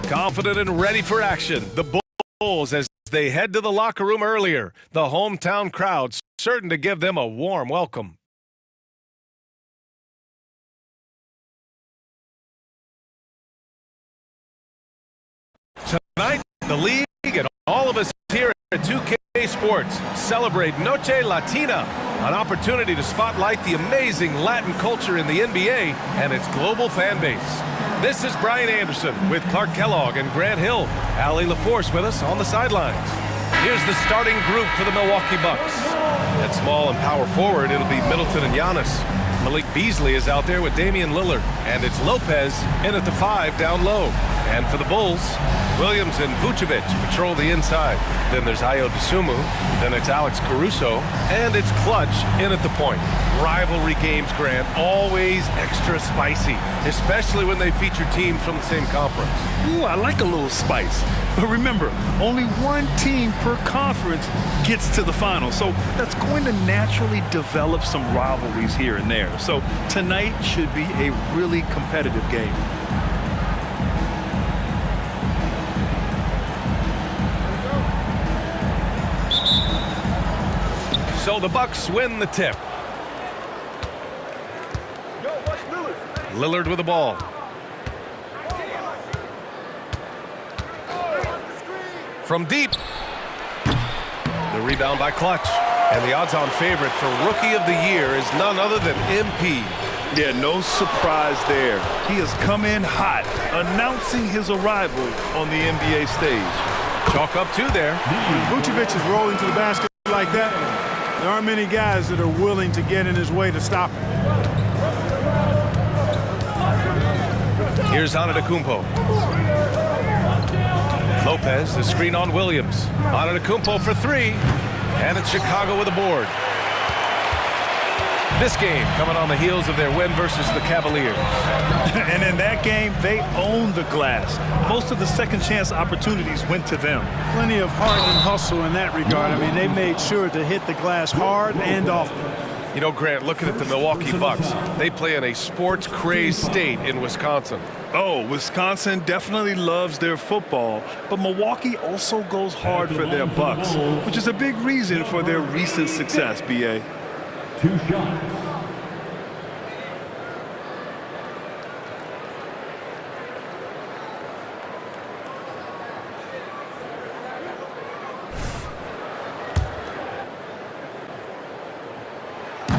Confident and ready for action, the Bulls as they head to the locker room earlier. The hometown crowd certain to give them a warm welcome. Tonight, the league and all of us here at 2K Sports celebrate Noche Latina, an opportunity to spotlight the amazing Latin culture in the NBA and its global fan base. This is Brian Anderson with Clark Kellogg and Grant Hill. Allie LaForce with us on the sidelines. Here's the starting group for the Milwaukee Bucks. At small and power forward, it'll be Middleton and Giannis. Malik Beasley is out there with Damian Lillard, and it's Lopez in at the 5 down low. And for the Bulls, Williams and Vucevic patrol the inside. Then there's Ayo Dosunmu, then it's Alex Caruso, and it's Clutch in at the point. Rivalry games, Grant, always extra spicy, especially when they feature teams from the same conference. Ooh, I like a little spice. But remember, only one team per conference gets to the final, so that's going to naturally develop some rivalries here and there. So tonight should be a really competitive game. So the Bucks win the tip. Lillard with the ball. From deep. The rebound by Clutch. And the odds-on favorite for Rookie of the Year is none other than MP. Yeah, no surprise there. He has come in hot, announcing his arrival on the NBA stage. Chalk up 2 there. When Vucevic is rolling to the basket like that, there aren't many guys that are willing to get in his way to stop him. Here's Antetokounmpo. Lopez, the screen on Williams. Antetokounmpo for 3, and it's Chicago with a board. This game coming on the heels of their win versus the Cavaliers. And in that game, they owned the glass. Most of the second chance opportunities went to them. Plenty of heart and hustle in that regard. I mean, they made sure to hit the glass hard and often. You know, Grant, looking at the Milwaukee Bucks, they play in a sports-crazed state in Wisconsin. Oh, Wisconsin definitely loves their football, but Milwaukee also goes hard for their Bucks, which is a big reason for their recent success, B.A. 2 shots.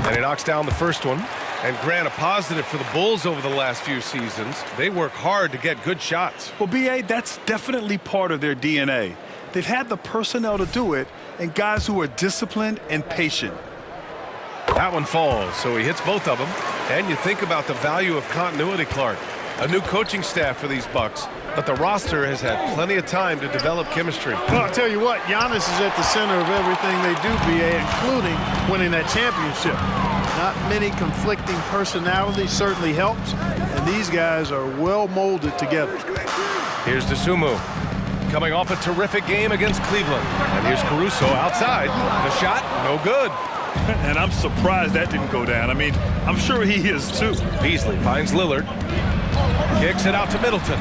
And he knocks down the first one. And Grant, a positive for the Bulls over the last few seasons. They work hard to get good shots. Well, B.A., that's definitely part of their DNA. They've had the personnel to do it and guys who are disciplined and patient. That one falls, so he hits both of them. And you think about the value of continuity, Clark. A new coaching staff for these Bucks, but the roster has had plenty of time to develop chemistry. Well, I'll tell you what, Giannis is at the center of everything they do, B.A., including winning that championship. Not many conflicting personalities certainly helps, and these guys are well molded together. Here's Dosunmu coming off a terrific game against Cleveland. And here's Caruso outside. The shot, no good. And I'm surprised that didn't go down. I mean, I'm sure he is too. Beasley finds Lillard. Kicks it out to Middleton.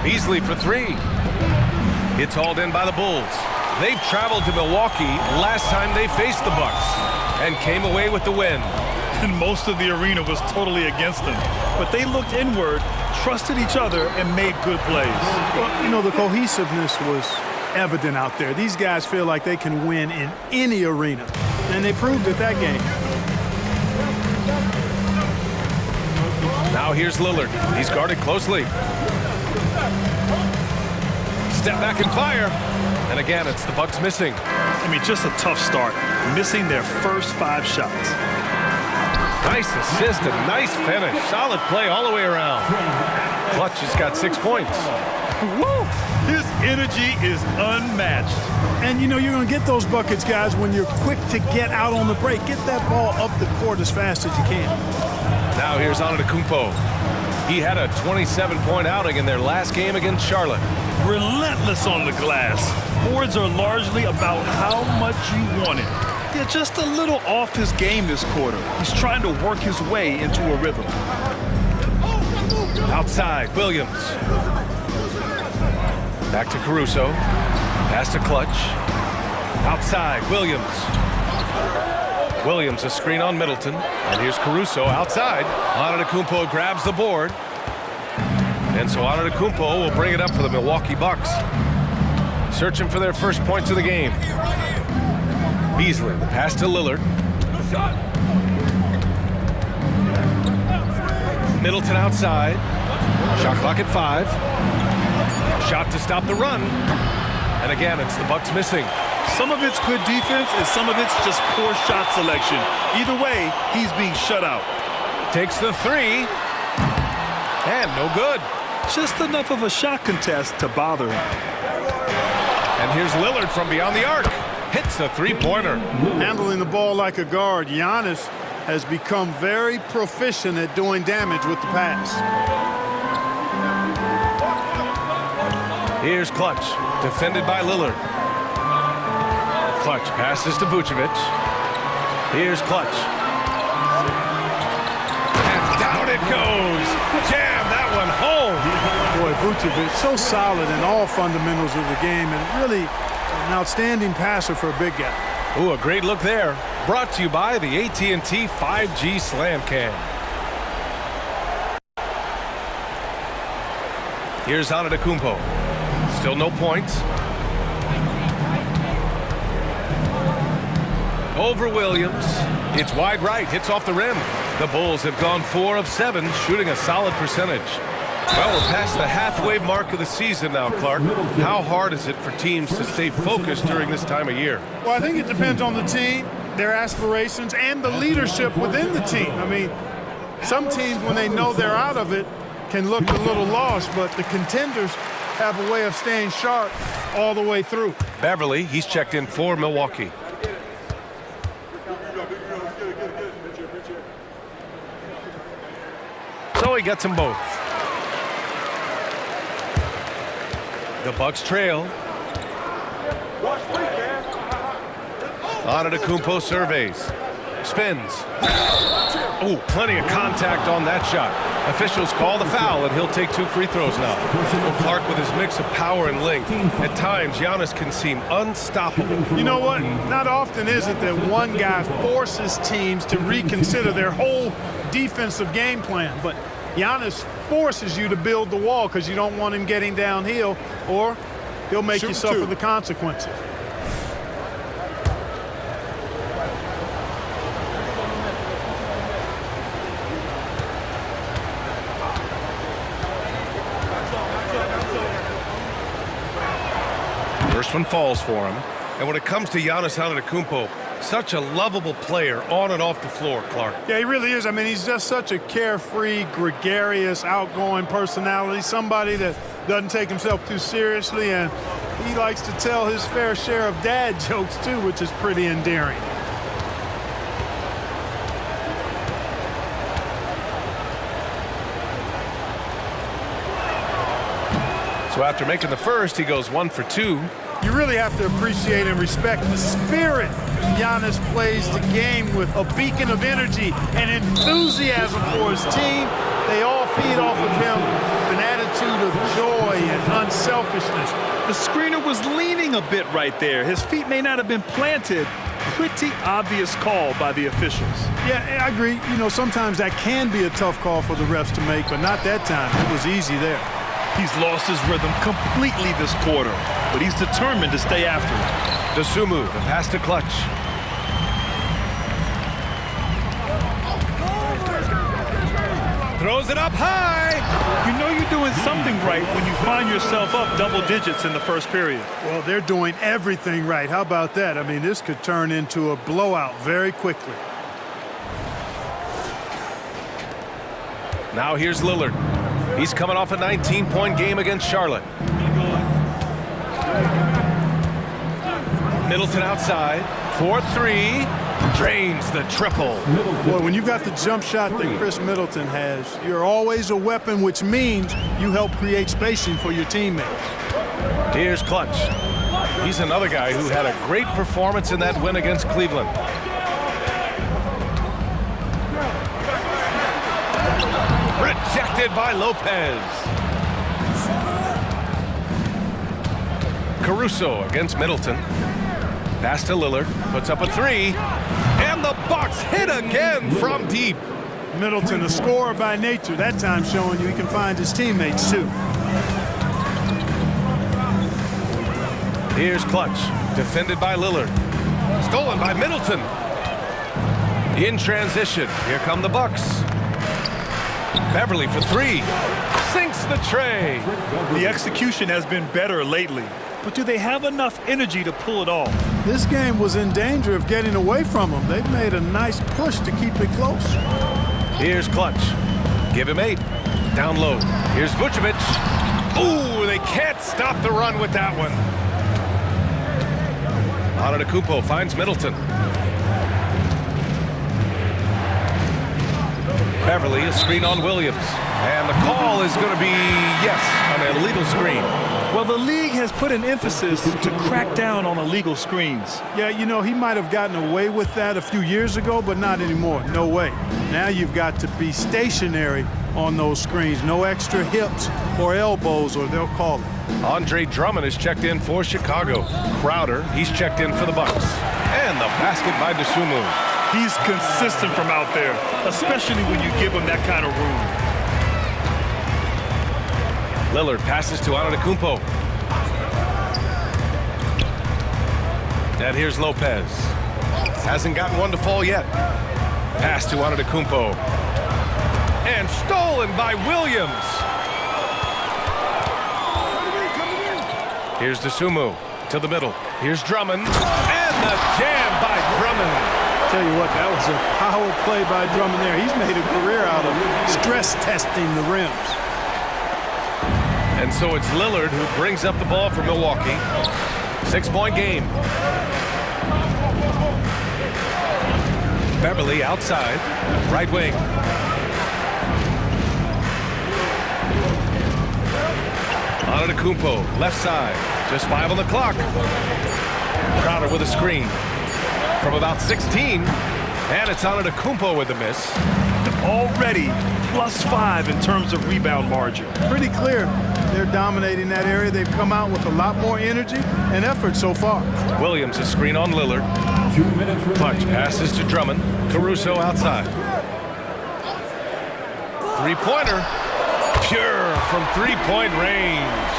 Beasley for 3. It's hauled in by the Bulls. They've traveled to Milwaukee last time they faced the Bucks and came away with the win. And most of the arena was totally against them. But they looked inward, trusted each other, and made good plays. Well, you know, the cohesiveness was evident out there. These guys feel like they can win in any arena, and they proved it that game. Now here's Lillard. He's guarded closely. Step back and fire. And again, it's the Bucks missing. I mean, just a tough start, missing their first 5 shots. Nice assist and nice finish. Solid play all the way around. Clutch has got 6 points. Woo! His energy is unmatched. And, you know, you're going to get those buckets, guys, when you're quick to get out on the break. Get that ball up the court as fast as you can. Now here's Antetokounmpo. He had a 27-point outing in their last game against Charlotte. Relentless on the glass. Boards are largely about how much you want it. Yeah, just a little off his game this quarter. He's trying to work his way into a rhythm. Outside, Williams. Back to Caruso. Pass to Clutch. Outside, Williams. Williams, a screen on Middleton. And here's Caruso outside. Antetokounmpo grabs the board. And so Antetokounmpo will bring it up for the Milwaukee Bucks. Searching for their first points of the game. Beasley, the pass to Lillard. Middleton outside. Shot clock at 5. Shot to stop the run. And again, it's the Bucks missing. Some of it's good defense and some of it's just poor shot selection. Either way, he's being shut out. Takes the 3. And no good. Just enough of a shot contest to bother him. And here's Lillard from beyond the arc. Hits the three-pointer. Handling the ball like a guard, Giannis has become very proficient at doing damage with the pass. Here's Clutch, defended by Lillard. Clutch passes to Vucevic. Here's Clutch. And down it goes. Jam that one home. Boy, Vucevic so solid in all fundamentals of the game and really an outstanding passer for a big guy. Ooh, a great look there. Brought to you by the AT&T 5G Slam Cam. Here's Antetokounmpo. Still no points. Over Williams. It's wide right. Hits off the rim. The Bulls have gone 4 of 7, shooting a solid percentage. Well, we're past the halfway mark of the season now, Clark. How hard is it for teams to stay focused during this time of year? Well, I think it depends on the team, their aspirations, and the leadership within the team. I mean, some teams, when they know they're out of it, can look a little lost, but the contenders have a way of staying sharp all the way through. Beverly, he's checked in for Milwaukee. So he gets them both. The Bucks trail. Antetokounmpo surveys. Spins. Oh, plenty of contact on that shot. Officials call the foul, and he'll take 2 free throws now. Well, Clark, with his mix of power and length, at times Giannis can seem unstoppable. You know what? Not often is it that one guy forces teams to reconsider their whole defensive game plan, but Giannis forces you to build the wall because you don't want him getting downhill, or he'll make you suffer the consequences. First one falls for him. And when it comes to Giannis Antetokounmpo, such a lovable player on and off the floor, Clark. Yeah, he really is. I mean, he's just such a carefree, gregarious, outgoing personality, somebody that doesn't take himself too seriously, and he likes to tell his fair share of dad jokes, too, which is pretty endearing. So after making the first, he goes 1 for 2. You really have to appreciate and respect the spirit Giannis plays the game with, a beacon of energy and enthusiasm for his team. They all feed off of him, an attitude of joy and unselfishness. The screener was leaning a bit right there. His feet may not have been planted. Pretty obvious call by the officials. Yeah, I agree. You know, sometimes that can be a tough call for the refs to make, but not that time. It was easy there. He's lost his rhythm completely this quarter, but he's determined to stay after it. Dosunmu, the pass to Clutch. Throws it up high. You know you're doing something right when you find yourself up double digits in the first period. Well, they're doing everything right. How about that? I mean, this could turn into a blowout very quickly. Now here's Lillard. He's coming off a 19-point game against Charlotte. Middleton outside. 4-3. Drains the triple. Boy, when you've got the jump shot that Chris Middleton has, you're always a weapon, which means you help create spacing for your teammates. Here's Clutch. He's another guy who had a great performance in that win against Cleveland. Rejected. deflected by Lopez. Caruso against Middleton. Pass to Lillard, puts up a three, and the Bucks hit again from deep. Middleton, a scorer by nature, that time showing you he can find his teammates too. Here's Clutch, defended by Lillard. Stolen by Middleton. In transition, here come the Bucks. Beverly for three. Sinks the tray. The execution has been better lately, but do they have enough energy to pull it off? This game was in danger of getting away from them. They've made a nice push to keep it close. Here's Clutch. Give him 8. Down low. Here's Vucevic. Ooh, they can't stop the run with that one. Antetokounmpo finds Middleton. Beverly, a screen on Williams. And the call is going to be, yes, an illegal screen. Well, the league has put an emphasis to crack down on illegal screens. Yeah, you know, he might have gotten away with that a few years ago, but not anymore. No way. Now you've got to be stationary on those screens. No extra hips or elbows, or they'll call it. Andre Drummond is checked in for Chicago. Crowder, he's checked in for the Bucks. And the basket by Dosunmu. He's consistent from out there, especially when you give him that kind of room. Lillard passes to Antetokounmpo. And here's Lopez. Hasn't gotten one to fall yet. Pass to Antetokounmpo. And stolen by Williams. Here's Dosunmu to the middle. Here's Drummond. And the jam by Drummond. Tell you what, that was a power play by Drummond there. He's made a career out of stress testing the rims. And so it's Lillard who brings up the ball for Milwaukee. 6-point game. Beverly outside, right wing. Antetokounmpo, left side. Just 5 on the clock. Crowder with a screen from about 16. And it's Antetokounmpo with a miss. Already +5 in terms of rebound margin. Pretty clear they're dominating that area. They've come out with a lot more energy and effort so far. Williams a screen on Lillard. 2 minutes remaining. Clutch passes to Drummond. Caruso outside. Three-pointer. Pure from three-point range.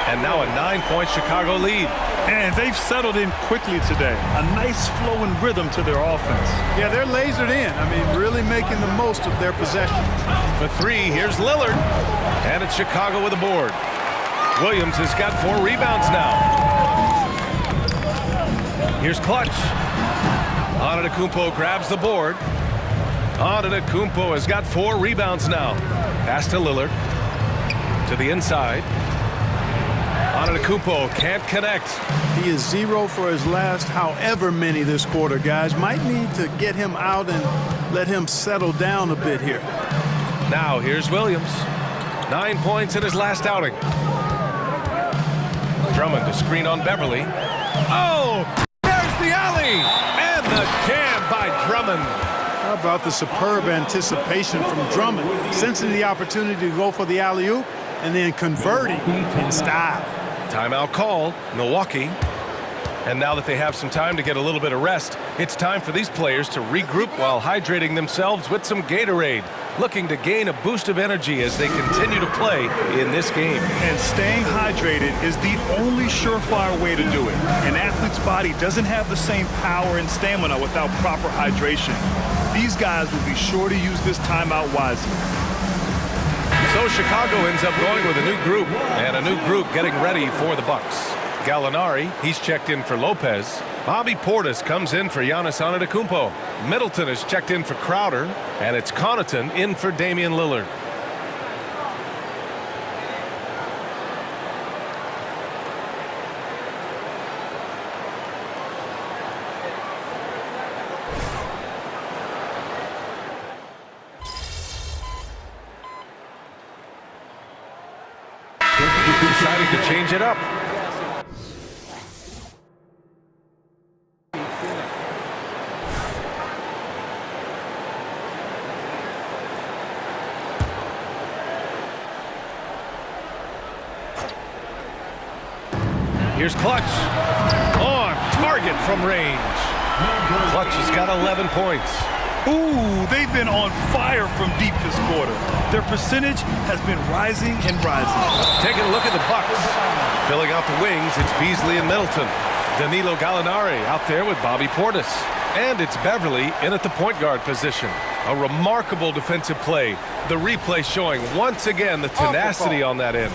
And now a 9-point Chicago lead. And they've settled in quickly today. A nice flowing rhythm to their offense. Yeah, they're lasered in. I mean, really making the most of their possession. For three, here's Lillard. And it's Chicago with a board. Williams has got 4 rebounds now. Here's Clutch. Antetokounmpo grabs the board. Antetokounmpo has got 4 rebounds now. Pass to Lillard. To the inside. Antetokounmpo can't connect. He is 0 for his last however many this quarter, guys. Might need to get him out and let him settle down a bit here. Now here's Williams. 9 points in his last outing. Drummond to screen on Beverly. Oh, there's the alley! And the jam by Drummond. How about the superb anticipation from Drummond, sensing the opportunity to go for the alley-oop and then converting in style. Timeout call, Milwaukee. And now that they have some time to get a little bit of rest, it's time for these players to regroup while hydrating themselves with some Gatorade, looking to gain a boost of energy as they continue to play in this game. And staying hydrated is the only surefire way to do it. An athlete's body doesn't have the same power and stamina without proper hydration. These guys will be sure to use this timeout wisely. So Chicago ends up going with a new group, and a new group getting ready for the Bucks. Gallinari, he's checked in for Lopez. Bobby Portis comes in for Giannis Antetokounmpo. Middleton is checked in for Crowder, and it's Connaughton in for Damian Lillard. Deciding to change it up. Here's Clutch. On target from range. Clutch has got 11 points. Ooh, they've been on fire from deep this quarter. Their percentage has been rising and rising. Taking a look at the Bucks. Filling out the wings, it's Beasley and Middleton. Danilo Gallinari out there with Bobby Portis. And it's Beverly in at the point guard position. A remarkable defensive play. The replay showing once again the tenacity on that end.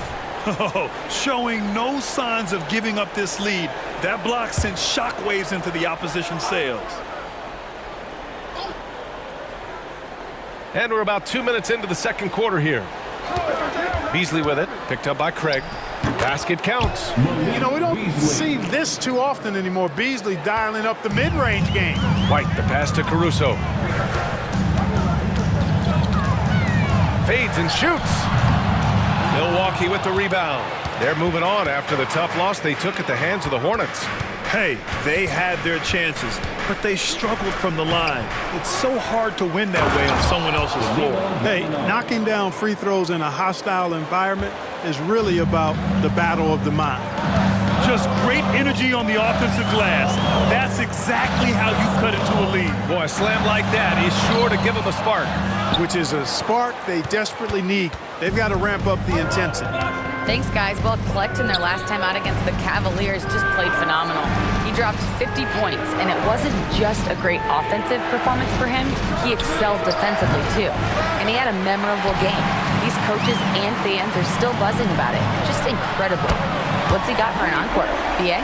Oh, showing no signs of giving up this lead. That block sent shockwaves into the opposition sails. And we're about 2 minutes into the second quarter here. Beasley with it, picked up by Craig. Basket counts. You know, we don't see this too often anymore. Beasley dialing up the mid-range game. White, the pass to Caruso. Fades and shoots. Milwaukee with the rebound. They're moving on after the tough loss they took at the hands of the Hornets. Hey, they had their chances, but they struggled from the line. It's so hard to win that way on someone else's floor. Hey, knocking down free throws in a hostile environment is really about the battle of the mind. Just great energy on the offensive glass. That's exactly how you cut into a lead. Boy, a slam like that is sure to give them a spark. Which is a spark they desperately need. They've got to ramp up the intensity. Thanks, guys. Well, Collecton, their last time out against the Cavaliers, just played phenomenal. He dropped 50 points, and it wasn't just a great offensive performance for him. He excelled defensively, too. And he had a memorable game. These coaches and fans are still buzzing about it. Just incredible. What's he got for an encore? BA?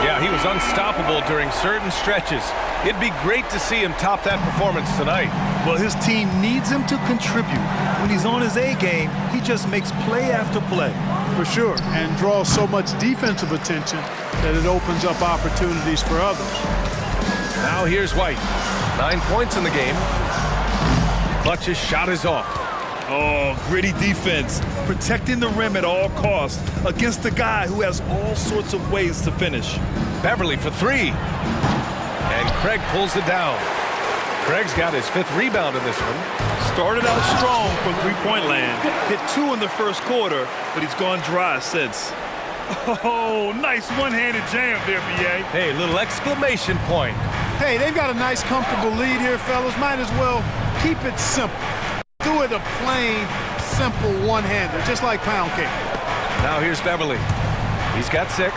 Yeah, he was unstoppable during certain stretches. It'd be great to see him top that performance tonight. Well, his team needs him to contribute. When he's on his A game, he just makes play after play. For sure, and draws so much defensive attention that it opens up opportunities for others. Now here's White. 9 points in the game. Clutch's shot is off. Oh, gritty defense, protecting the rim at all costs against a guy who has all sorts of ways to finish. Beverly for three. And Craig pulls it down. Craig's got his 5th rebound in this one. Started out strong from three-point land. Hit 2 in the first quarter, but he's gone dry since. Oh, nice one-handed jam there, B.A. Hey, little exclamation point. Hey, they've got a nice, comfortable lead here, fellas. Might as well keep it simple. Do it a plain, simple one-hander, just like pound cake. Now here's Beverly. He's got 6.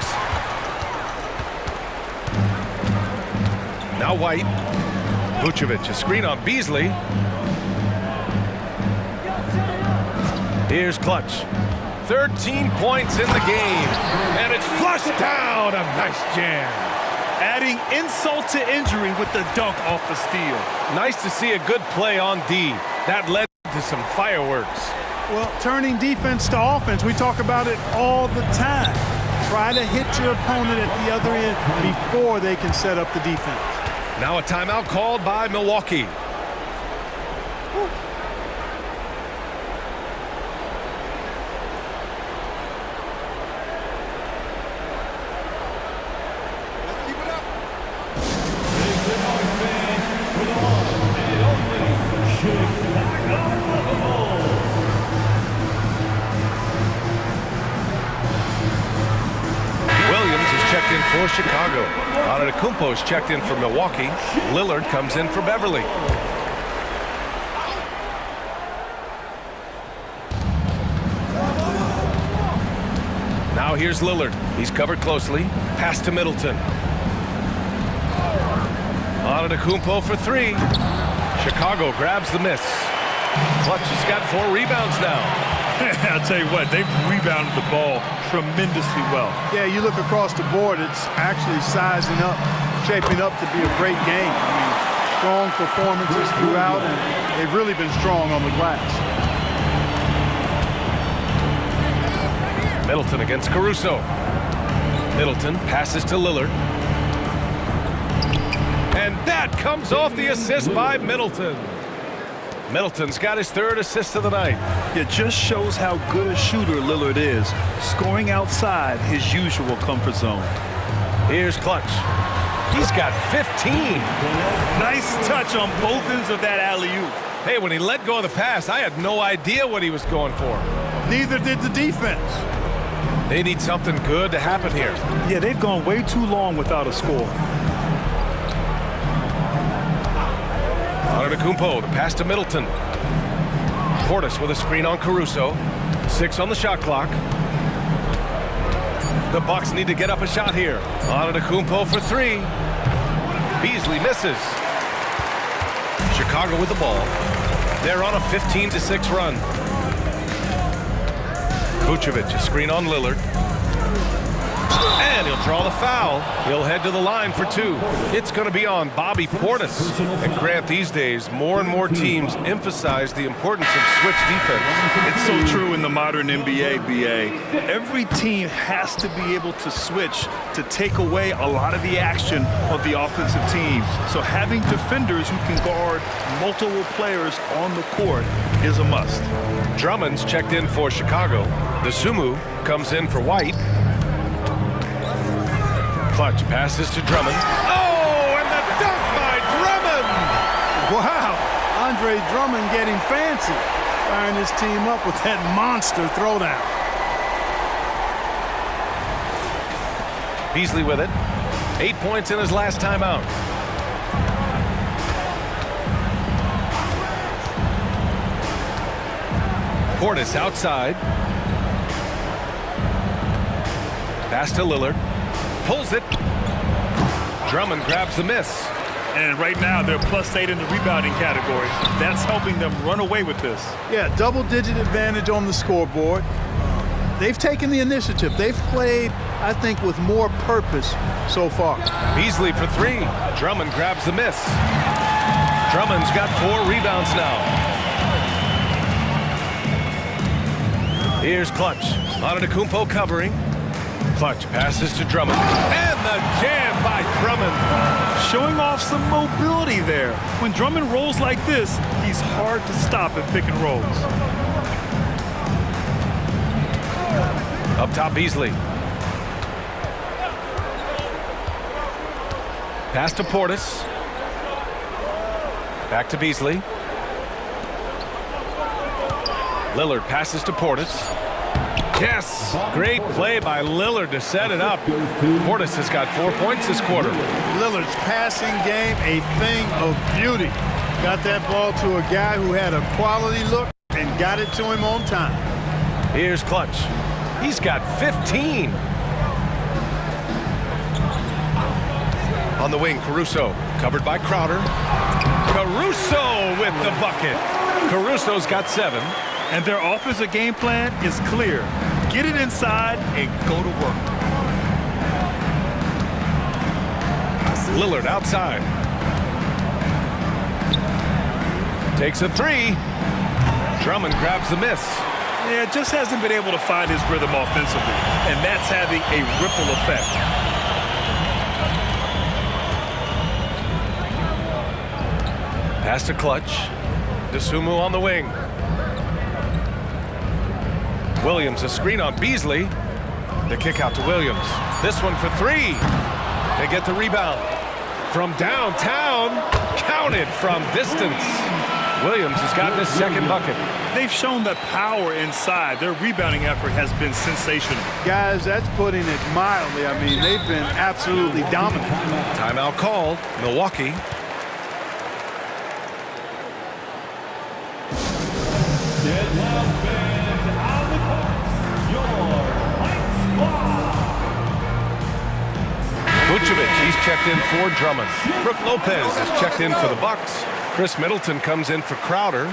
Now White. Vucevic, a screen on Beasley. Here's Clutch. 13 points in the game. And it's flushed down. A nice jam. Adding insult to injury with the dunk off the steal. Nice to see a good play on D. That led to some fireworks. Well, turning defense to offense, we talk about it all the time. Try to hit your opponent at the other end before they can set up the defense. Now a timeout called by Milwaukee. Checked in for Chicago. Antetokounmpo's checked in for Milwaukee. Lillard comes in for Beverly. Now here's Lillard. He's covered closely. Pass to Middleton. Antetokounmpo for 3. Chicago grabs the miss. Clutch has got 4 rebounds now. I'll tell you what, they've rebounded the ball tremendously well. Yeah, you look across the board, it's actually sizing up, shaping up to be a great game. I mean, strong performances throughout, and they've really been strong on the glass. Middleton against Caruso. Middleton passes to Lillard. And that comes off the assist by Middleton. Middleton's got his 3rd assist of the night. It just shows how good a shooter Lillard is, scoring outside his usual comfort zone. Here's Clutch. He's got 15. Nice touch on both ends of that alley-oop. Hey, when he let go of the pass, I had no idea what he was going for. Neither did the defense. They need something good to happen here. Yeah, they've gone way too long without a score. Antetokounmpo, the pass to Middleton. Portis with a screen on Caruso. 6 on the shot clock. The Bucks need to get up a shot here. Antetokounmpo for 3. Beasley misses. Chicago with the ball. They're on a 15-6 run. Vucevic, a screen on Lillard. And he'll draw the foul. He'll head to the line for 2. It's going to be on Bobby Portis. And Grant, these days, more and more teams emphasize the importance of switch defense. It's so true in the modern NBA, BA. Every team has to be able to switch to take away a lot of the action of the offensive team. So having defenders who can guard multiple players on the court is a must. Drummond's checked in for Chicago. Dosunmu comes in for White. Clutch passes to Drummond. Oh, and the dunk by Drummond! Wow, Andre Drummond getting fancy, firing his team up with that monster throwdown. Beasley with it. 8 points in his last time out. Portis outside. Pass to Lillard. Pulls it. Drummond grabs the miss. And right now, they're +8 in the rebounding category. That's helping them run away with this. Yeah, double-digit advantage on the scoreboard. They've taken the initiative. They've played, I think, with more purpose so far. Beasley for 3. Drummond grabs the miss. Drummond's got 4 rebounds now. Here's Clutch. Antetokounmpo covering. Clutch passes to Drummond. And the jam by Drummond. Showing off some mobility there. When Drummond rolls like this, he's hard to stop at pick and rolls. Up top, Beasley. Pass to Portis. Back to Beasley. Lillard passes to Portis. Yes! Great play by Lillard to set it up. Portis has got 4 points this quarter. Lillard's passing game, a thing of beauty. Got that ball to a guy who had a quality look and got it to him on time. Here's Clutch. He's got 15. On the wing, Caruso. Covered by Crowder. Caruso with the bucket. Caruso's got 7. And their offensive game plan is clear. Get it inside and go to work. Lillard outside. Takes a 3. Drummond grabs the miss. Yeah, just hasn't been able to find his rhythm offensively. And that's having a ripple effect. Pass to Clutch. Dosunmu on the wing. Williams, a screen on Beasley. The kick out to Williams. This one for 3. They get the rebound. From downtown, counted from distance. Williams has gotten his second bucket. They've shown the power inside. Their rebounding effort has been sensational. Guys, that's putting it mildly. I mean, they've been absolutely dominant. Timeout called. Milwaukee. Vucevic, he's checked in for Drummond. Brook Lopez is checked in for the Bucks. Chris Middleton comes in for Crowder.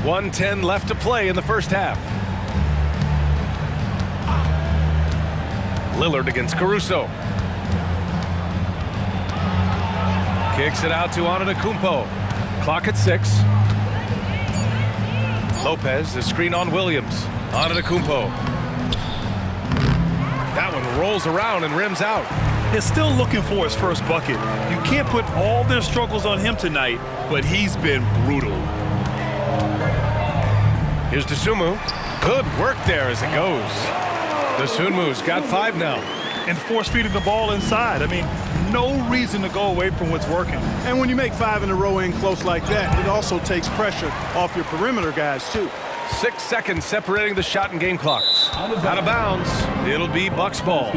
.110 left to play in the first half. Lillard against Caruso. Kicks it out to Antetokounmpo. Clock at 6. Lopez, the screen on Williams. Antetokounmpo. That one rolls around and rims out. He's still looking for his first bucket. You can't put all their struggles on him tonight, but he's been brutal. Here's Dosunmu. Good work there as it goes. Dosunmu's got 5 now. And force-feeding the ball inside. I mean, no reason to go away from what's working. And when you make 5 in a row in close like that, it also takes pressure off your perimeter guys, too. 6 seconds separating the shot and game clocks. Out of bounds. It'll be Bucks ball.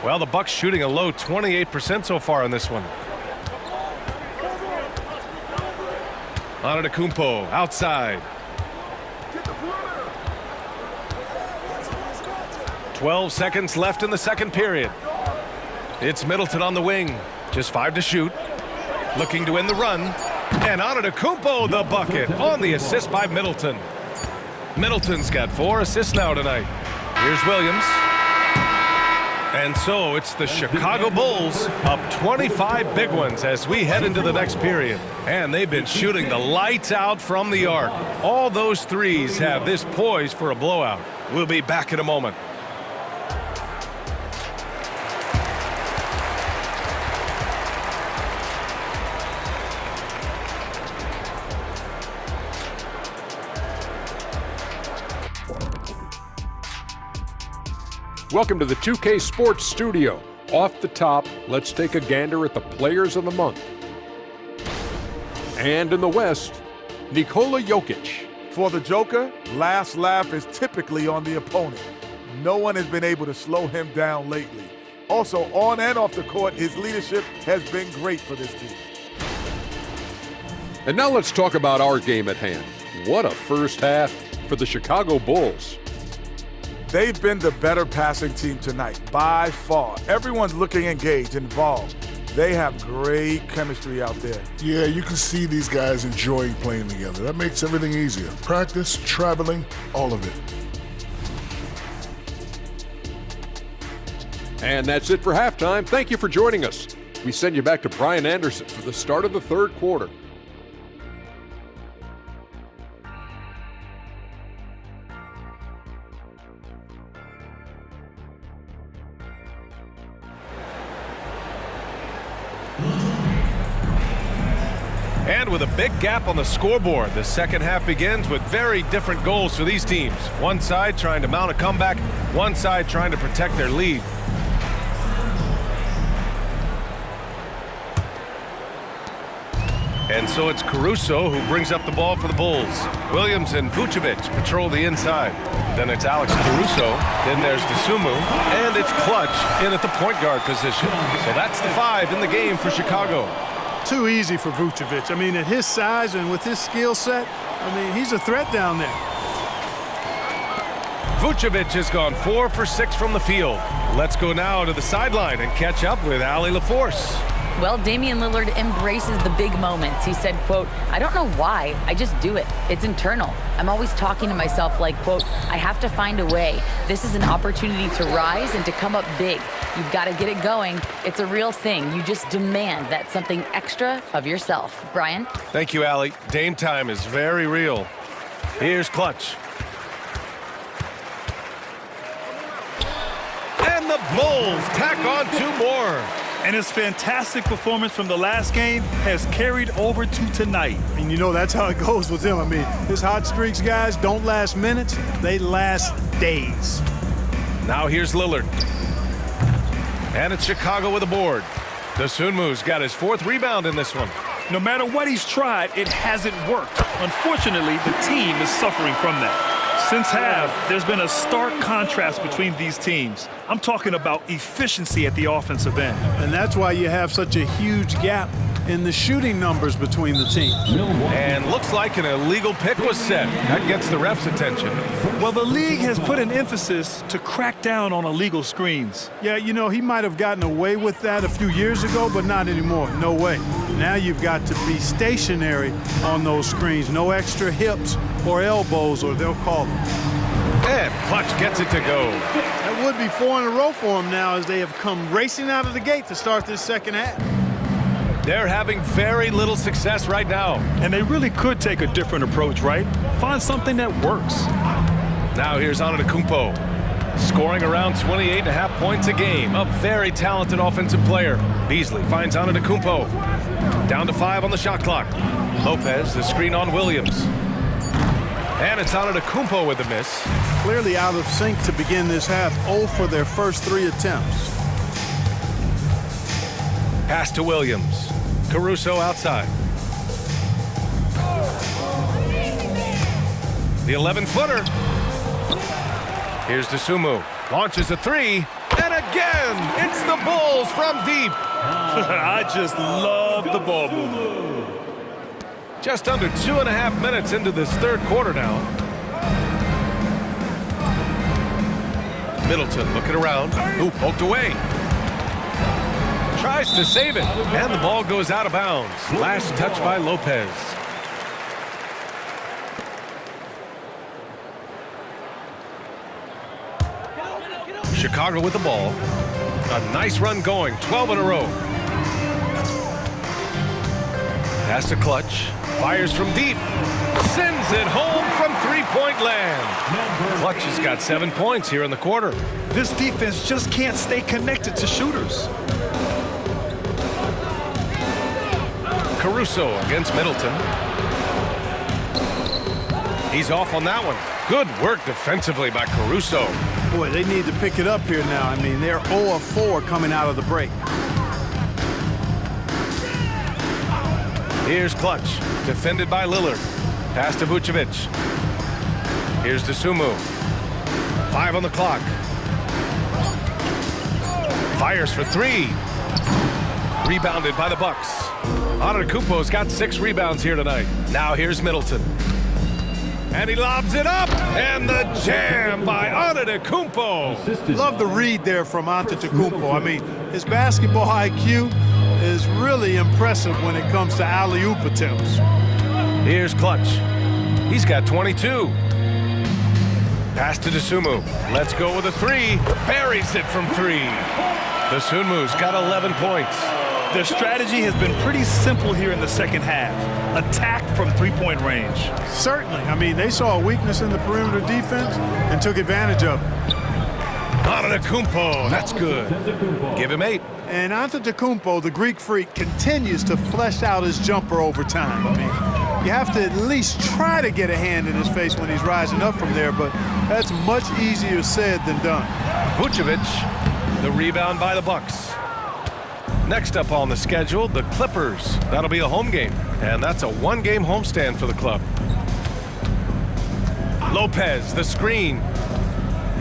Well, the Bucks shooting a low 28% so far in this one. Antetokounmpo outside. 12 seconds left in the second period. It's Middleton on the wing. Just 5 to shoot. Looking to win the run. And Antetokounmpo the bucket on the assist by Middleton. Middleton's got 4 assists now tonight. Here's Williams. And so it's the Chicago Bulls up 25 big ones as we head into the next period. And they've been shooting the lights out from the arc. All those threes have this poised for a blowout. We'll be back in a moment. Welcome to the 2K Sports Studio. Off the top, let's take a gander at the players of the month. And in the West, Nikola Jokic. For the Joker, last laugh is typically on the opponent. No one has been able to slow him down lately. Also, on and off the court, his leadership has been great for this team. And now let's talk about our game at hand. What a first half for the Chicago Bulls. They've been the better passing team tonight, by far. Everyone's looking engaged, involved. They have great chemistry out there. Yeah, you can see these guys enjoying playing together. That makes everything easier. Practice, traveling, all of it. And that's it for halftime. Thank you for joining us. We send you back to Brian Anderson for the start of the third quarter. And with a big gap on the scoreboard, the second half begins with very different goals for these teams. One side trying to mount a comeback, one side trying to protect their lead. And so it's Caruso who brings up the ball for the Bulls. Williams and Vucevic patrol the inside. Then it's Alex Caruso. Then there's Dosunmu. And it's Clutch in at the point guard position. So that's the 5 in the game for Chicago. Too easy for Vucevic. I mean, at his size and with his skill set, I mean, he's a threat down there. Vucevic has gone 4 for 6 from the field. Let's go now to the sideline and catch up with Allie LaForce. Well, Damian Lillard embraces the big moments. He said, quote, "I don't know why, I just do it. It's internal. I'm always talking to myself like, quote, I have to find a way. This is an opportunity to rise and to come up big. You've got to get it going. It's a real thing. You just demand that something extra of yourself." Brian? Thank you, Allie. Dame time is very real. Here's Clutch. And the Bulls tack on 2 more. And his fantastic performance from the last game has carried over to tonight. And you know that's how it goes with him. I mean, his hot streaks, guys, don't last minutes. They last days. Now here's Lillard. And it's Chicago with a board. Dosunmu's got his 4th rebound in this one. No matter what he's tried, it hasn't worked. Unfortunately, the team is suffering from that. Since half, there's been a stark contrast between these teams. I'm talking about efficiency at the offensive end. And that's why you have such a huge gap in the shooting numbers between the teams. And looks like an illegal pick was set. That gets the ref's attention. Well, the league has put an emphasis to crack down on illegal screens. Yeah, you know, he might have gotten away with that a few years ago, but not anymore. No way. Now you've got to be stationary on those screens. No extra hips or elbows, or they'll call them. And Clutch gets it to go. That would be 4 in a row for him now as they have come racing out of the gate to start this second half. They're having very little success right now. And they really could take a different approach, right? Find something that works. Now here's Antetokounmpo, scoring around 28.5 points a game. A very talented offensive player. Beasley finds Antetokounmpo. Down to 5 on the shot clock. Lopez, the screen on Williams. And it's Antetokounmpo with the miss. Clearly out of sync to begin this half. 0 for their first 3 attempts. Pass to Williams. Caruso outside. The 11-footer. Here's Dosunmu. Launches a 3. And again, it's the Bulls from deep. I just love the ball movement. Just under 2.5 minutes into this third quarter now. Middleton looking around. Ooh, poked away. Tries to save it. And the ball goes out of bounds. Last touch by Lopez. Chicago with the ball. A nice run going. 12 in a row. Pass to Clutch. Fires from deep. Sends it home from three-point land. Clutch has got 7 points here in the quarter. This defense just can't stay connected to shooters. Caruso against Middleton. He's off on that one. Good work defensively by Caruso. Boy, they need to pick it up here now. I mean, they're 0 of 4 coming out of the break. Here's Clutch, defended by Lillard. Pass to Vucevic. Here's Dosunmu. 5 on the clock. Fires for 3. Rebounded by the Bucks. Antetokounmpo's got 6 rebounds here tonight. Now here's Middleton. And he lobs it up, and the jam by Antetokounmpo. Love the read there from Antetokounmpo. I mean, his basketball IQ is really impressive when it comes to alley-oop attempts. Here's Clutch. He's got 22. Pass to Dosunmu. Let's go with a 3. Buries it from 3. Dosunmu's got 11 points. Their strategy has been pretty simple here in the second half. Attack from three-point range. Certainly. I mean, they saw a weakness in the perimeter defense and took advantage of it. Antetokounmpo, that's good. Give him 8. And Antetokounmpo, the Greek freak, continues to flesh out his jumper over time. I mean, you have to at least try to get a hand in his face when he's rising up from there, but that's much easier said than done. Vucevic, the rebound by the Bucks. Next up on the schedule, the Clippers. That'll be a home game, and that's a 1-game homestand for the club. Lopez, the screen.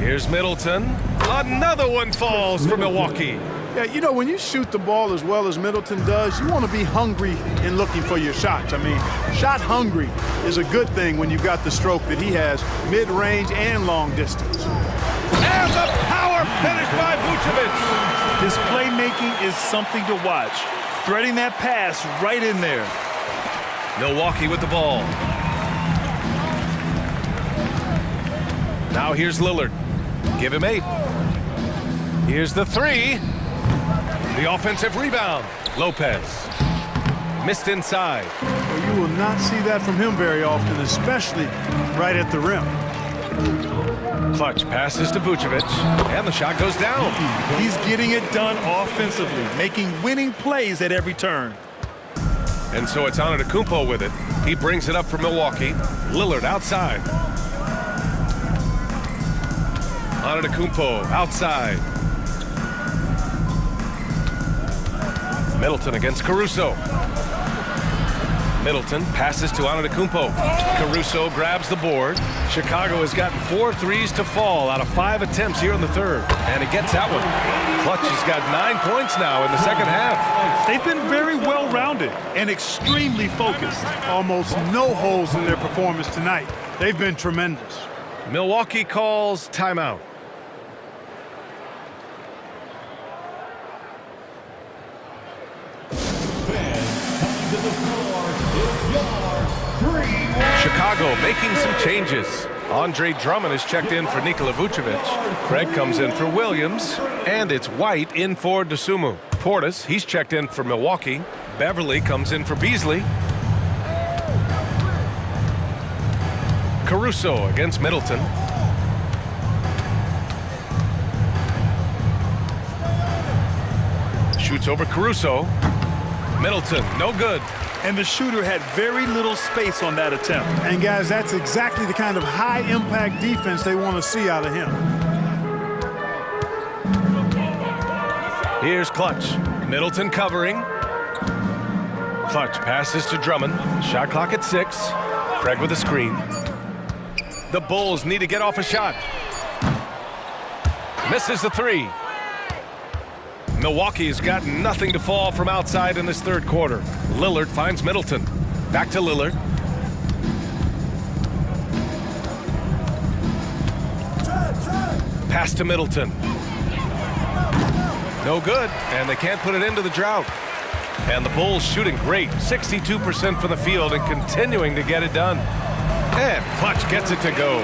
Here's Middleton. Another one falls for Milwaukee. Yeah, you know, when you shoot the ball as well as Middleton does, you want to be hungry in looking for your shots. I mean, shot hungry is a good thing when you've got the stroke that he has, mid-range and long distance. And the power finish by Vucevic. His playmaking is something to watch. Threading that pass right in there. Milwaukee with the ball. Now here's Lillard. Give him 8. Here's the 3. The offensive rebound. Lopez. Missed inside. Well, you will not see that from him very often, especially right at the rim. Clutch passes to Vucevic, and the shot goes down. He's getting it done offensively, making winning plays at every turn. And so it's Antetokounmpo with it. He brings it up for Milwaukee. Lillard outside. Antetokounmpo outside. Middleton against Caruso. Middleton passes to Antetokounmpo. Caruso grabs the board. Chicago has gotten 4 threes to fall out of 5 attempts here in the third. And he gets that one. Clutch has got 9 points now in the second half. They've been very well-rounded and extremely focused. Almost no holes in their performance tonight. They've been tremendous. Milwaukee calls timeout. Chicago making some changes. Andre Drummond is checked in for Nikola Vucevic. Craig comes in for Williams. And it's White in for Dosunmu. Portis, he's checked in for Milwaukee. Beverly comes in for Beasley. Caruso against Middleton. Shoots over Caruso. Middleton, no good. And the shooter had very little space on that attempt. And guys, that's exactly the kind of high-impact defense they want to see out of him. Here's Clutch. Middleton covering. Clutch passes to Drummond. Shot clock at 6. Craig with a screen. The Bulls need to get off a shot. Misses the 3. Milwaukee's got nothing to fall from outside in this third quarter. Lillard finds Middleton. Back to Lillard. Pass to Middleton. No good, and they can't put it into the drought. And the Bulls shooting great, 62% from the field and continuing to get it done. And Clutch gets it to go.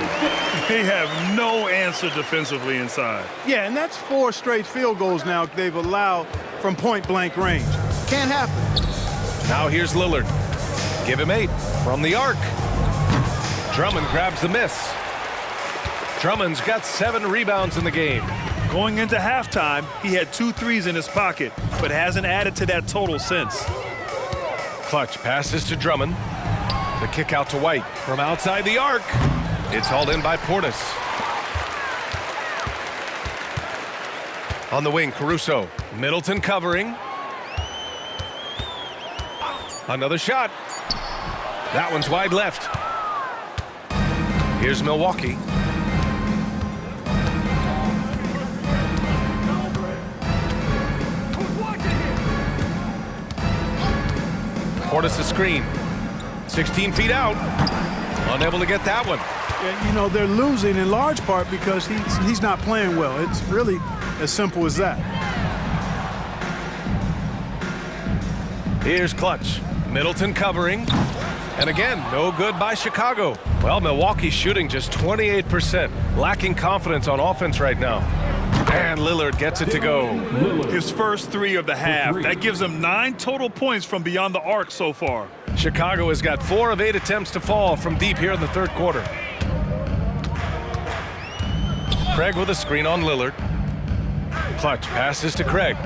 They have no answer defensively inside. Yeah, and that's 4 straight field goals now they've allowed from point-blank range. Can't happen. Now here's Lillard. Give him 8 from the arc. Drummond grabs the miss. Drummond's got 7 rebounds in the game. Going into halftime, he had 2 threes in his pocket, but hasn't added to that total since. Clutch passes to Drummond. The kick out to White from outside the arc. It's hauled in by Portis. On the wing, Caruso. Middleton covering. Another shot. That one's wide left. Here's Milwaukee. Portis a screen. 16 feet out. Unable to get that one. Yeah, you know, they're losing in large part because he's not playing well. It's really as simple as that. Here's Clutch. Middleton covering. And again, no good by Chicago. Well, Milwaukee's shooting just 28%. Lacking confidence on offense right now. And Lillard gets it to go. His first 3 of the half. That gives him 9 total points from beyond the arc so far. Chicago has got 4 of 8 attempts to fall from deep here in the third quarter. Craig with a screen on Lillard. Clutch passes to Craig.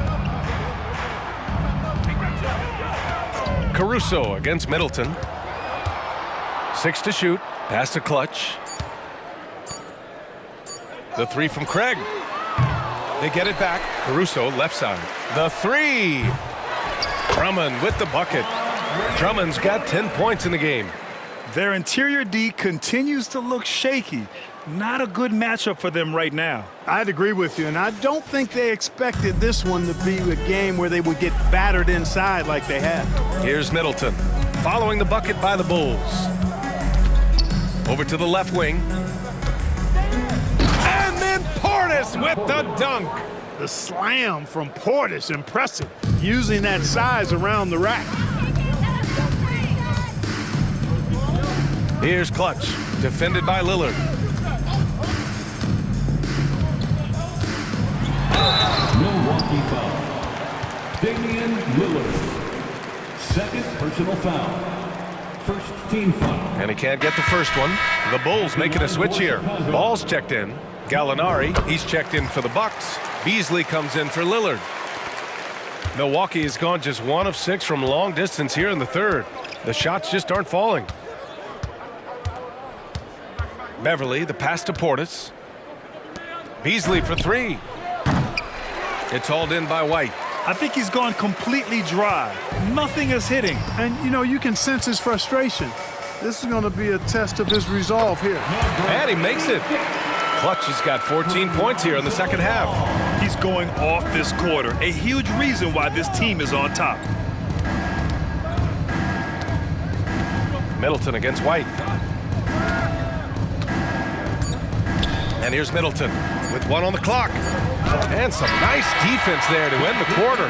Caruso against Middleton. 6 to shoot. Pass to Clutch. The 3 from Craig. They get it back. Caruso left side. The 3. Drummond with the bucket. Drummond's got 10 points in the game. Their interior D continues to look shaky. Not a good matchup for them right now. I'd agree with you, and I don't think they expected this one to be a game where they would get battered inside like they had. Here's Middleton, following the bucket by the Bulls. Over to the left wing. And then Portis with the dunk. The slam from Portis, impressive. Using that size around the rack. Here's Clutch, defended by Lillard. Milwaukee foul. Damian Lillard. Second personal foul. First team foul. And he can't get the first one. The Bulls making a switch here. Ball's checked in. Gallinari, he's checked in for the Bucks. Beasley comes in for Lillard. Milwaukee has gone just 1 of 6 from long distance here in the third. The shots just aren't falling. Beverly, the pass to Portis. Beasley for 3. It's hauled in by White. I think he's gone completely dry. Nothing is hitting. And, you know, you can sense his frustration. This is going to be a test of his resolve here. And he makes it. Clutch has got 14 points here in the second half. He's going off this quarter. A huge reason why this team is on top. Middleton against White. And here's Middleton with 1 on the clock. And some nice defense there to end the quarter.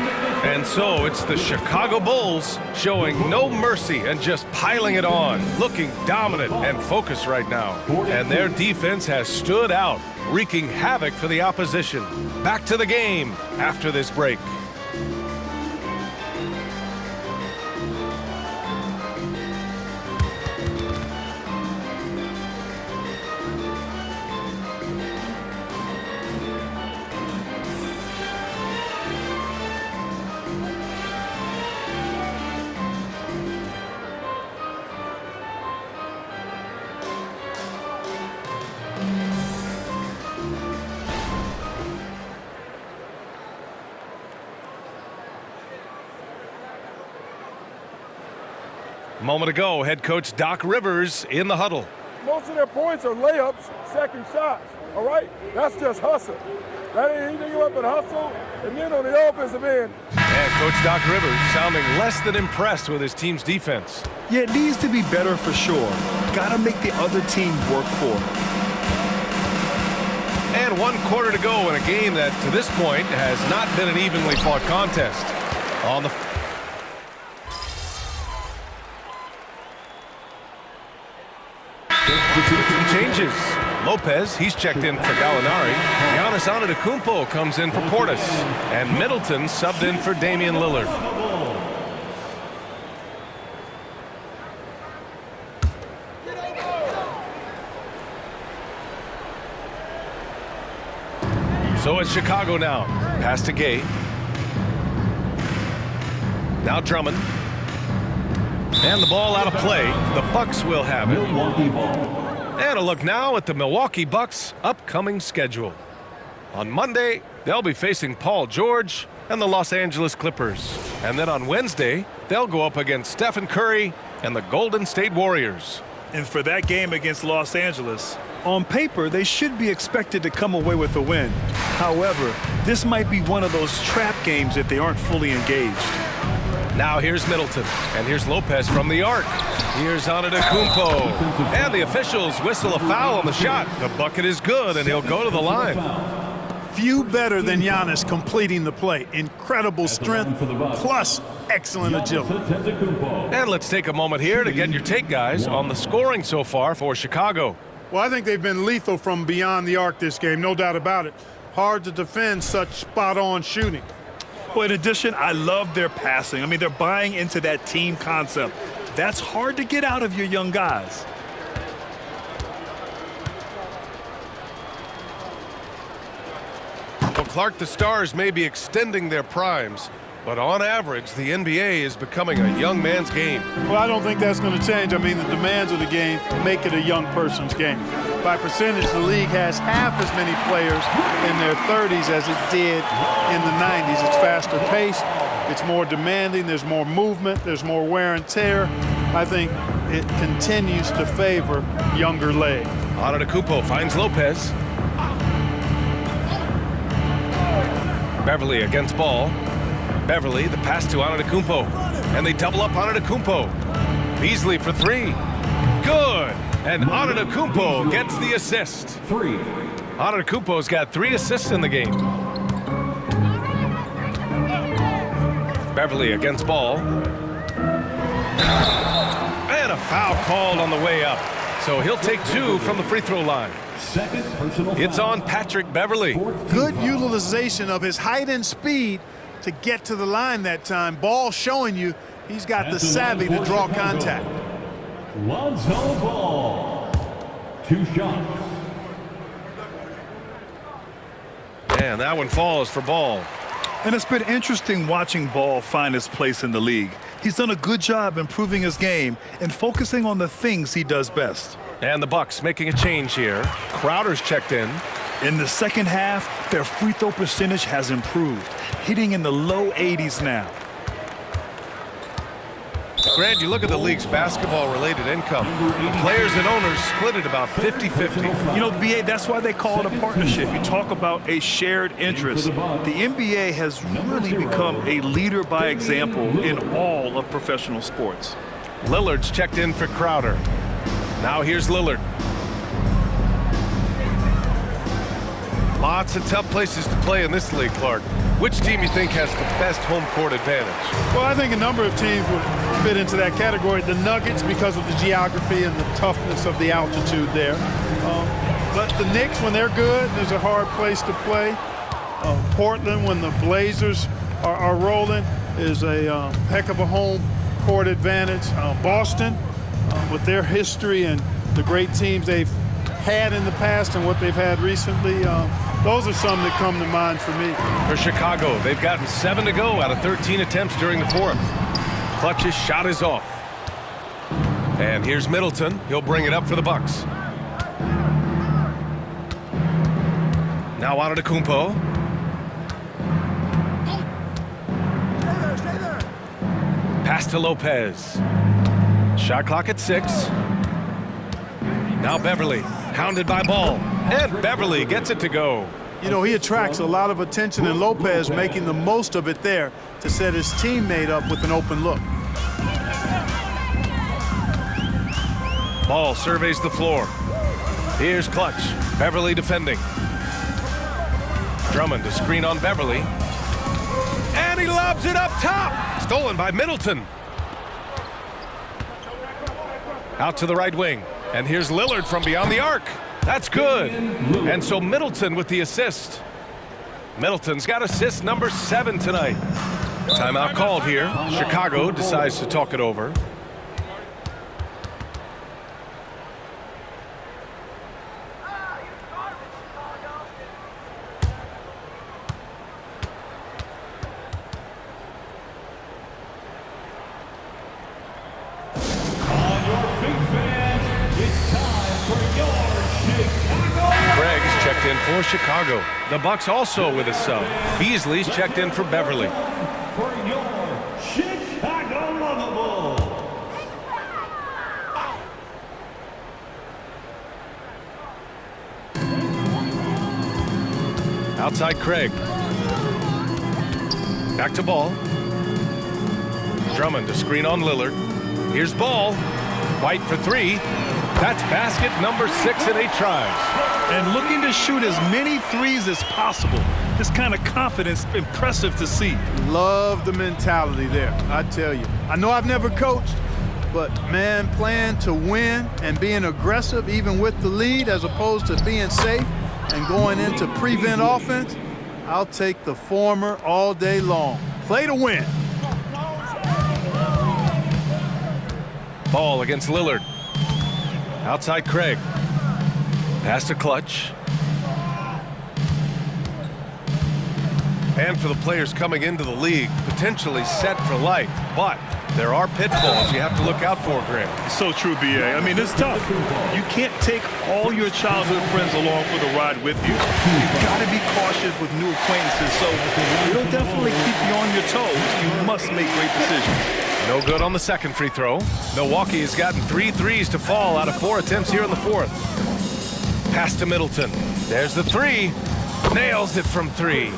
And so it's the Chicago Bulls showing no mercy and just piling it on. Looking dominant and focused right now. And their defense has stood out, wreaking havoc for the opposition. Back to the game after this break. A moment ago, head coach Doc Rivers in the huddle. Most of their points are layups, second shots, all right? That's just hustle. That ain't anything but hustle. And then on the offensive end. And Coach Doc Rivers sounding less than impressed with his team's defense. Yeah, it needs to be better for sure. Got to make the other team work for it. And 1 quarter to go in a game that, to this point, has not been an evenly fought contest. On the changes. Lopez, he's checked in for Gallinari. Giannis Antetokounmpo comes in for Portis. And Middleton subbed in for Damian Lillard. So it's Chicago now. Pass to Gay. Now Drummond. And the ball out of play. The Bucks will have it. And a look now at the Milwaukee Bucks' upcoming schedule. On Monday, they'll be facing Paul George and the Los Angeles Clippers. And then on Wednesday, they'll go up against Stephen Curry and the Golden State Warriors. And for that game against Los Angeles, on paper, they should be expected to come away with a win. However, this might be one of those trap games if they aren't fully engaged. Now here's Middleton, and here's Lopez from the arc. Here's Antetokounmpo, and the officials whistle a foul on the shot. The bucket is good, and he'll go to the line. Few better than Giannis completing the play. Incredible strength, plus excellent agility. And let's take a moment here to get your take, guys, on the scoring so far for Chicago. Well, I think they've been lethal from beyond the arc this game, no doubt about it. Hard to defend such spot-on shooting. Well, in addition, I love their passing. I mean, they're buying into that team concept. That's hard to get out of your young guys. Well, Clark, the Stars may be extending their primes, but on average, the NBA is becoming a young man's game. Well, I don't think that's going to change. I mean, the demands of the game make it a young person's game. By percentage, the league has half as many players in their 30s as it did in the 90s. It's faster paced, it's more demanding, there's more movement, there's more wear and tear. I think it continues to favor younger legs. Antetokounmpo finds Lopez. Beverly against ball. Beverly, the pass to Antetokounmpo. And they double up Antetokounmpo. Beasley for three. Good. And Antetokounmpo gets the assist. Antetokounmpo's got 3 assists in the game. Beverly against ball. And a foul called on the way up. So he'll take 2 from the free throw line. It's on Patrick Beverly. Good utilization of his height and speed to get to the line that time. Ball showing you he's got the savvy to draw contact. Lonzo Ball, 2 shots. And that one falls for Ball. And it's been interesting watching Ball find his place in the league. He's done a good job improving his game and focusing on the things he does best. And the Bucks making a change here. Crowder's checked in. In the second half, their free throw percentage has improved, hitting in the low 80s now. Grant, you look at the league's basketball-related income. The players and owners split it about 50-50. You know, BA, that's why they call it a partnership. You talk about a shared interest. The NBA has really become a leader by example in all of professional sports. Lillard's checked in for Crowder. Now here's Lillard. Lots of tough places to play in this league, Clark. Which team you think has the best home court advantage? Well, I think a number of teams would fit into that category. The Nuggets, because of the geography and the toughness of the altitude there. But the Knicks, when they're good, there's a hard place to play. Portland, when the Blazers are rolling, is a heck of a home court advantage. Boston, with their history and the great teams they've had in the past and what they've had recently, those are some that come to mind for me. For Chicago, they've gotten 7 to go out of 13 attempts during the fourth. Clutch's shot is off. And here's Middleton. He'll bring it up for the Bucks. Now Antetokounmpo. Pass to Lopez. Shot clock at 6. Now Beverly, hounded by Ball. And Beverly gets it to go. You know, he attracts a lot of attention, and Lopez making the most of it there to set his teammate up with an open look. Ball surveys the floor. Here's Clutch. Beverly defending. Drummond to screen on Beverly. And he lobs it up top. Stolen by Middleton. Out to the right wing. And here's Lillard from beyond the arc. That's good. And so Middleton with the assist. Middleton's got assist number 7 tonight. Timeout called here. Chicago decides to talk it over. For Chicago. The Bucks also with a sub. Beasley's checked in for Beverly. For your Chicago Lovable. Outside Craig. Back to Ball. Drummond to screen on Lillard. Here's Ball. White for 3. That's basket number 6 in 8 tries. And looking to shoot as many threes as possible. This kind of confidence, impressive to see. Love the mentality there, I tell you. I know I've never coached, but man, playing to win and being aggressive even with the lead as opposed to being safe and going into prevent offense, I'll take the former all day long. Play to win. Ball against Lillard. Outside Craig. Pass to Clutch. And for the players coming into the league, potentially set for life. But there are pitfalls you have to look out for, Greg. So true, B.A. I mean, it's tough. You can't take all your childhood friends along for the ride with you. You've got to be cautious with new acquaintances. So it'll definitely keep you on your toes. You must make great decisions. No good on the second free throw. Milwaukee has gotten 3 threes to fall out of 4 attempts here in the 4th. Pass to Middleton. There's the 3. Nails it from 3.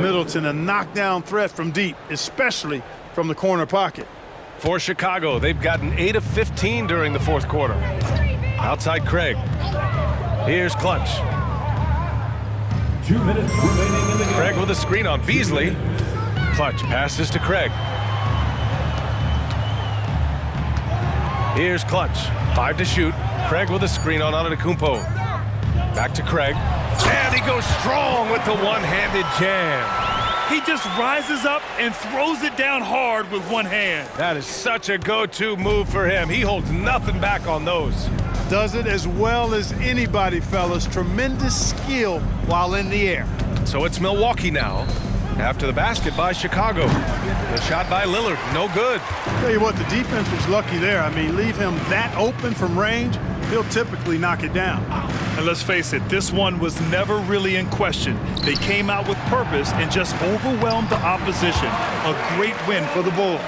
Middleton, a knockdown threat from deep, especially from the corner pocket. For Chicago, they've gotten 8 of 15 during the 4th quarter. Outside Craig. Here's Clutch. 2 minutes remaining in the game. Craig with a screen on Beasley. Clutch passes to Craig. Here's Clutch. 5 to shoot. Craig with a screen on Antetokounmpo. Back to Craig. And he goes strong with the one-handed jam. He just rises up and throws it down hard with one hand. That is such a go-to move for him. He holds nothing back on those. Does it as well as anybody, fellas. Tremendous skill while in the air. So it's Milwaukee now. After the basket by Chicago. The shot by Lillard, no good. Tell you what, the defense was lucky there. I mean, leave him that open from range, he'll typically knock it down. And let's face it, this one was never really in question. They came out with purpose and just overwhelmed the opposition. A great win for the Bulls.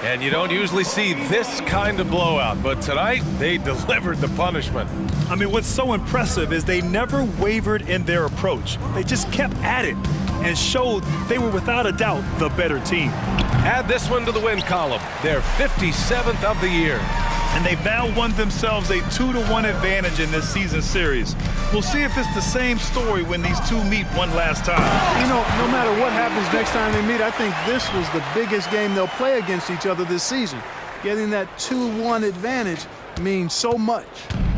And you don't usually see this kind of blowout, but tonight they delivered the punishment. I mean, what's so impressive is they never wavered in their approach. They just kept at it and showed they were without a doubt the better team. Add this one to the win column. They're 57th of the year. And they've now won themselves a 2-1 advantage in this season series. We'll see if it's the same story when these two meet one last time. You know, no matter what happens next time they meet, I think this was the biggest game they'll play against each other this season. Getting that 2-1 advantage means so much.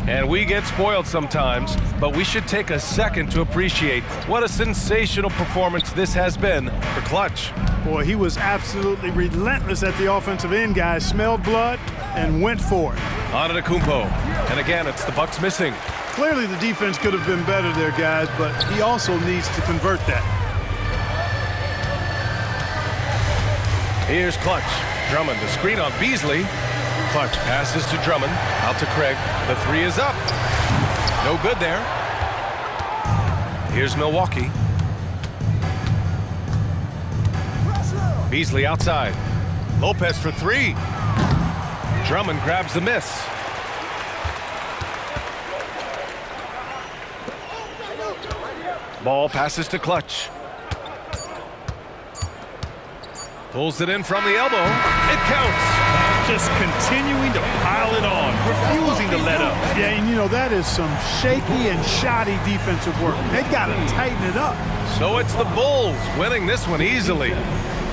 And we get spoiled sometimes, but we should take a second to appreciate what a sensational performance this has been for Clutch. Boy, he was absolutely relentless at the offensive end, guys. Smelled blood and went for it. Antetokounmpo. And again, it's the Bucks missing. Clearly the defense could have been better there, guys, but he also needs to convert that. Here's Clutch. Drummond to screen on Beasley. Clutch passes to Drummond. Out to Craig. The 3 is up. No good there. Here's Milwaukee. Beasley outside. Lopez for 3. Drummond grabs the miss. Ball passes to Clutch. Pulls it in from the elbow. It counts. Just continuing to pile it on, refusing to let up. Yeah, and you know, that is some shaky and shoddy defensive work. They got to tighten it up. So it's the Bulls winning this one easily.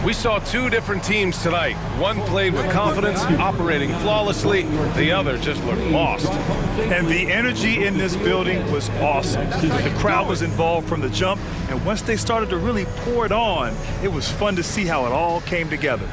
We saw two different teams tonight. One played with confidence, operating flawlessly. The other just looked lost. And the energy in this building was awesome. The crowd was involved from the jump, and once they started to really pour it on, it was fun to see how it all came together.